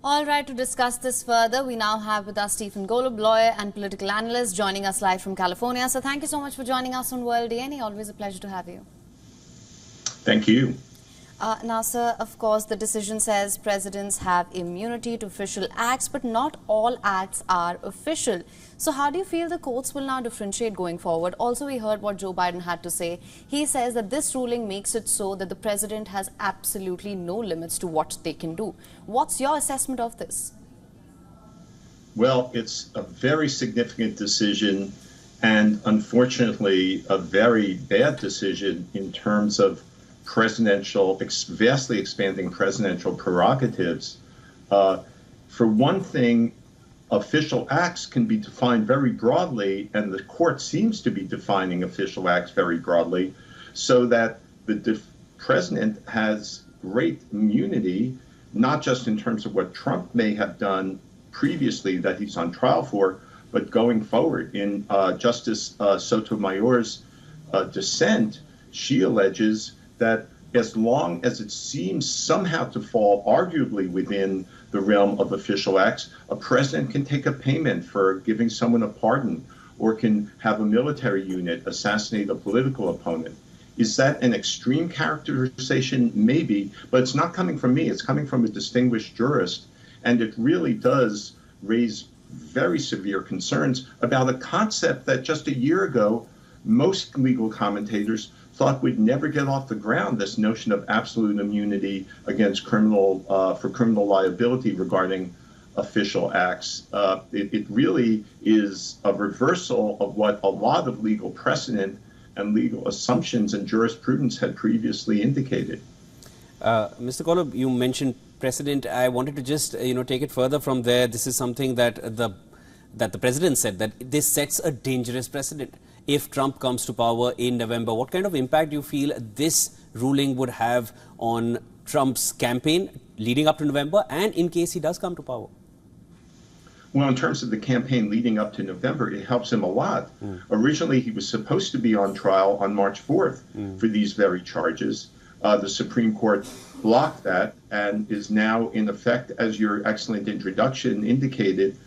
All right, to discuss this further, we now have with us Stephen Golub, lawyer and political analyst, joining us live from California. So thank you so much for joining us on World DNA. Always a pleasure to have you. Thank you. Now, sir, of course, the decision says presidents have immunity to official acts, but not all acts are official. So how do you feel the courts will now differentiate going forward? Also, we heard what Joe Biden had to say. He says that this ruling makes it so that the president has absolutely no limits to what they can do. What's your assessment of this? Well, it's a very significant decision and unfortunately a very bad decision in terms of vastly expanding presidential prerogatives. For one thing, official acts can be defined very broadly, and the court seems to be defining official acts very broadly, so that the president has great immunity, not just in terms of what Trump may have done previously that he's on trial for, but going forward. In Justice Sotomayor's dissent, she alleges that as long as it seems somehow to fall arguably within the realm of official acts, a president can take a payment for giving someone a pardon or can have a military unit assassinate a political opponent. Is that an extreme characterization? Maybe, but it's not coming from me. It's coming from a distinguished jurist, and it really does raise very severe concerns about a concept that just a year ago most legal commentators thought would never get off the ground, this notion of absolute immunity against criminal liability regarding official acts. It really is a reversal of what a lot of legal precedent and legal assumptions and jurisprudence had previously indicated. Mr. Golub, you mentioned precedent. I wanted to just take it further from there. This is something that the president said, that this sets a dangerous precedent. If Trump comes to power in November, what kind of impact do you feel this ruling would have on Trump's campaign leading up to November and in case he does come to power? Well, in terms of the campaign leading up to November, it helps him a lot. Originally, he was supposed to be on trial on March 4th for these very charges. The Supreme Court blocked that and is now in effect, as your excellent introduction indicated,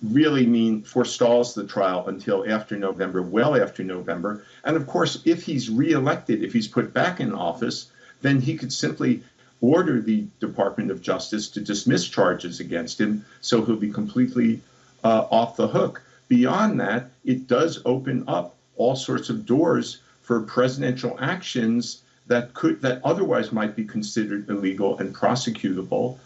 really forestalls the trial until after November, well after November. And of course, if he's reelected, if he's put back in office, then he could simply order the Department of Justice to dismiss charges against him, so he'll be completely off the hook. Beyond that, it does open up all sorts of doors for presidential actions that otherwise might be considered illegal and prosecutable.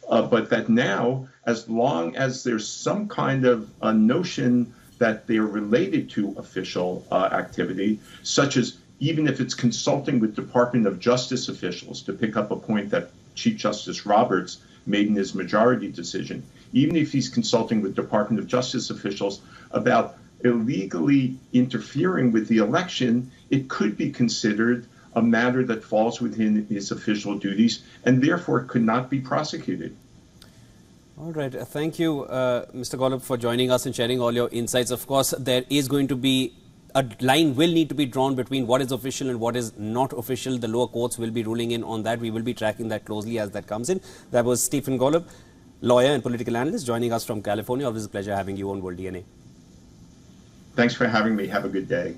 But that now, as long as there's some kind of a notion that they're related to official activity, such as even if it's consulting with Department of Justice officials, to pick up a point that Chief Justice Roberts made in his majority decision, even if he's consulting with Department of Justice officials about illegally interfering with the election, it could be considered a matter that falls within his official duties and therefore could not be prosecuted. All right. Thank you, Mr. Golub, for joining us and sharing all your insights. Of course, there is going to be a line will need to be drawn between what is official and what is not official. The lower courts will be ruling in on that. We will be tracking that closely as that comes in. That was Stephen Golub, lawyer and political analyst, joining us from California. Always a pleasure having you on World DNA. Thanks for having me. Have a good day.